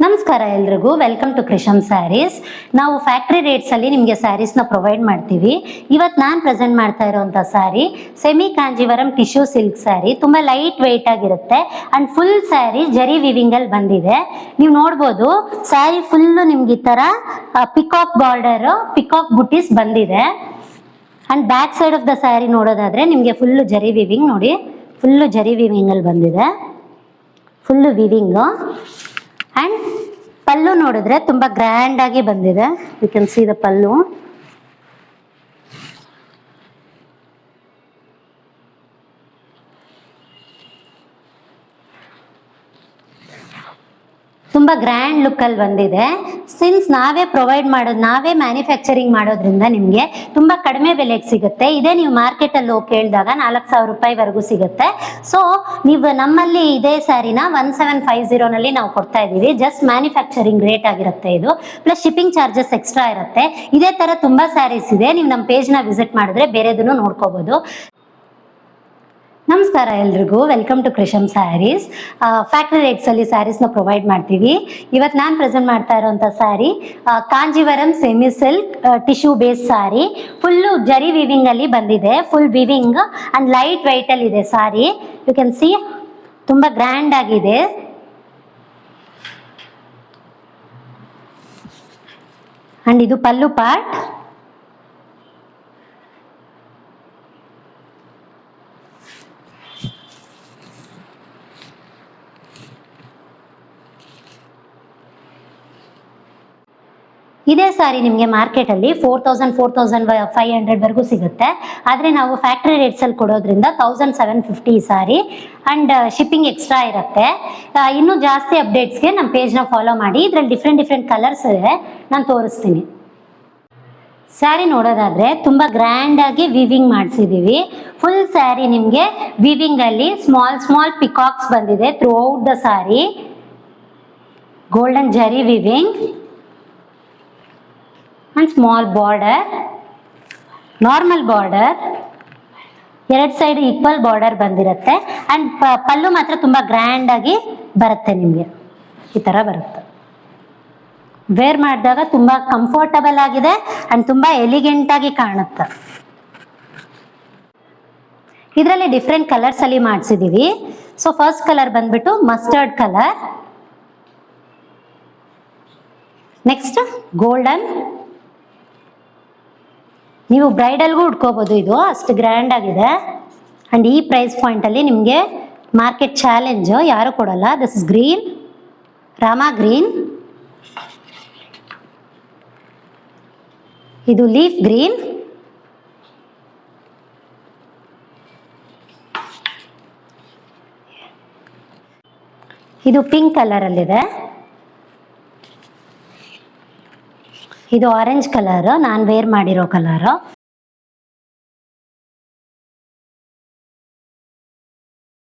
ನಮಸ್ಕಾರ ಎಲ್ರಿಗೂ, welcome to Krisham saris. ನಾವು ಫ್ಯಾಕ್ಟ್ರಿ ರೇಟ್ಸಲ್ಲಿ ನಿಮಗೆ ಸ್ಯಾರೀಸ್ನ ಪ್ರೊವೈಡ್ ಮಾಡ್ತೀವಿ. ಇವತ್ತು ನಾನು ಪ್ರೆಸೆಂಟ್ ಮಾಡ್ತಾ ಇರೋವಂಥ sari semi Kanjeevaram tissue silk sari. ತುಂಬ ಲೈಟ್ ವೆಯ್ಟ್ ಆಗಿರುತ್ತೆ ಆ್ಯಂಡ್ ಫುಲ್ ಸ್ಯಾರಿ ಜರಿ ವಿವಿಂಗಲ್ಲಿ ಬಂದಿದೆ. ನೀವು ನೋಡ್ಬೋದು ಸ್ಯಾರಿ ಫುಲ್ಲು ನಿಮ್ಗೆ ಈ ಥರ ಪಿಕಾಕ್ ಬಾರ್ಡರು, ಪಿಕಾಕ್ ಬುಟೀಸ್ ಬಂದಿದೆ. And back side of the sari ನೋಡೋದಾದರೆ ನಿಮಗೆ ಫುಲ್ಲು ಜರಿ ವಿವಿಂಗ್ ನೋಡಿ, ಫುಲ್ಲು ಜರಿ ವಿವಿಂಗಲ್ಲಿ ಬಂದಿದೆ, ಫುಲ್ಲು ವಿವಿಂಗು. ಆ್ಯಂಡ್ ಪಲ್ಲು ನೋಡಿದ್ರೆ ತುಂಬ ಗ್ರ್ಯಾಂಡ್ ಆಗಿ ಬಂದಿದೆ. ಯು ಕ್ಯಾನ್ ಸಿ ದ ಪಲ್ಲು. ತುಂಬ ಗ್ರ್ಯಾಂಡ್ ಲುಕ್ಕಲ್ಲಿ ಬಂದಿದೆ. ಸಿನ್ಸ್ ನಾವೇ ಪ್ರೊವೈಡ್ ಮಾಡೋದು, ನಾವೇ ಮ್ಯಾನುಫ್ಯಾಕ್ಚರಿಂಗ್ ಮಾಡೋದ್ರಿಂದ ನಿಮಗೆ ತುಂಬ ಕಡಿಮೆ ಬೆಲೆಗೆ ಸಿಗುತ್ತೆ. ಇದೇ ನೀವು ಮಾರ್ಕೆಟಲ್ಲಿ ಹೋಗಿ ಕೇಳಿದಾಗ 4,000 ರೂಪಾಯಿವರೆಗೂ ಸಿಗುತ್ತೆ. ಸೊ ನೀವು ನಮ್ಮಲ್ಲಿ ಇದೇ ಸ್ಯಾರಿನ 1750ನಲ್ಲಿ ನಾವು ಕೊಡ್ತಾ ಇದ್ದೀವಿ. ಜಸ್ಟ್ ಮ್ಯಾನುಫ್ಯಾಕ್ಚರಿಂಗ್ ರೇಟ್ ಆಗಿರುತ್ತೆ ಇದು, ಪ್ಲಸ್ ಶಿಪ್ಪಿಂಗ್ ಚಾರ್ಜಸ್ ಎಕ್ಸ್ಟ್ರಾ ಇರುತ್ತೆ. ಇದೇ ಥರ ತುಂಬ ಸ್ಯಾರೀಸ್ ಇದೆ, ನೀವು ನಮ್ಮ ಪೇಜ್ನ ವಿಸಿಟ್ ಮಾಡಿದ್ರೆ ಬೇರೆದನ್ನು ನೋಡ್ಕೋಬೋದು. ನಮಸ್ಕಾರ ಎಲ್ರಿಗೂ, welcome to Krisham sarees. Factory ರೇಟ್ಸಲ್ಲಿ ಸ್ಯಾರೀಸ್ನ ಪ್ರೊವೈಡ್ ಮಾಡ್ತೀವಿ. ಇವತ್ತು ನಾನು ಪ್ರೆಸೆಂಟ್ ಮಾಡ್ತಾ ಇರೋಂಥ sari Kanjeevaram semi silk tissue base sari. Full zari ವಿವಿಂಗಲ್ಲಿ ಬಂದಿದೆ, ಫುಲ್ ವಿವಿಂಗ್ ಆ್ಯಂಡ್ ಲೈಟ್ ವೆಯ್ಟಲ್ಲಿ ಇದೆ ಸ್ಯಾರಿ. ಯು ಕ್ಯಾನ್ ಸಿ ತುಂಬ ಗ್ರ್ಯಾಂಡ್ ಆಗಿದೆ. ಆ್ಯಂಡ್ ಇದು ಪಲ್ಲು ಪಾರ್ಟ್. ಇದೇ ಸಾರಿ ನಿಮಗೆ ಮಾರ್ಕೆಟಲ್ಲಿ 4,000 4,500ವರೆಗೂ ಸಿಗುತ್ತೆ. ಆದರೆ ನಾವು ಫ್ಯಾಕ್ಟ್ರಿ ರೇಟ್ಸಲ್ಲಿ ಕೊಡೋದ್ರಿಂದ 1,750 ಸಾರಿ. ಆ್ಯಂಡ್ ಶಿಪ್ಪಿಂಗ್ ಎಕ್ಸ್ಟ್ರಾ ಇರುತ್ತೆ. ಇನ್ನೂ ಜಾಸ್ತಿ ಅಪ್ಡೇಟ್ಸ್ಗೆ ನಮ್ಮ ಪೇಜ್ನ ಫಾಲೋ ಮಾಡಿ. ಇದರಲ್ಲಿ ಡಿಫ್ರೆಂಟ್ ಕಲರ್ಸ್ ಇದೆ, ನಾನು ತೋರಿಸ್ತೀನಿ. ಸ್ಯಾರಿ ನೋಡೋದಾದರೆ ತುಂಬ ಗ್ರ್ಯಾಂಡಾಗಿ ವಿವಿಂಗ್ ಮಾಡಿಸಿದ್ದೀವಿ. ಫುಲ್ ಸ್ಯಾರಿ ನಿಮಗೆ ವಿವಿಂಗಲ್ಲಿ ಸ್ಮಾಲ್ ಪಿಕಾಕ್ಸ್ ಬಂದಿದೆ throughout the sari. Golden zari weaving and small border, normal border, ಎರಡು ಸೈಡ್ ಈಕ್ವಲ್ ಬಾರ್ಡರ್ ಬಂದಿರುತ್ತೆ. ಆ್ಯಂಡ್ ಪಲ್ಲು ಮಾತ್ರ ತುಂಬ ಗ್ರ್ಯಾಂಡ್ ಆಗಿ ಬರುತ್ತೆ, ನಿಮಗೆ ಈ ಥರ ಬರುತ್ತೆ. ವೇರ್ ಮಾಡಿದಾಗ ತುಂಬ ಕಂಫರ್ಟಬಲ್ ಆಗಿದೆ ಆ್ಯಂಡ್ ತುಂಬ ಎಲಿಗೆಂಟ್ ಆಗಿ ಕಾಣುತ್ತೆ. ಇದರಲ್ಲಿ ಡಿಫ್ರೆಂಟ್ ಕಲರ್ಸಲ್ಲಿ ಮಾಡಿಸಿದ್ದೀವಿ. ಸೊ ಫಸ್ಟ್ ಕಲರ್ ಬಂದ್ಬಿಟ್ಟು ಮಸ್ಟರ್ಡ್ ಕಲರ್, ನೆಕ್ಸ್ಟ್ ಗೋಲ್ಡನ್. ನೀವು ಬ್ರೈಡಲ್ಗೂ ಉಟ್ಕೋಬೋದು, ಇದು ಅಷ್ಟು ಗ್ರ್ಯಾಂಡ್ ಆಗಿದೆ. ಆ್ಯಂಡ್ ಈ ಪ್ರೈಸ್ ಪಾಯಿಂಟಲ್ಲಿ ನಿಮಗೆ ಮಾರ್ಕೆಟ್ ಚಾಲೆಂಜು ಯಾರು ಕೊಡಲ್ಲ. This is green, Rama green. ಇದು ಲೀಫ್ ಗ್ರೀನ್. ಇದು ಪಿಂಕ್ ಕಲರಲ್ಲಿದೆ. ಇದು ಆರೆಂಜ್ ಕಲರ್, ನಾನು ವೇರ್ ಮಾಡಿರೋ ಕಲರು.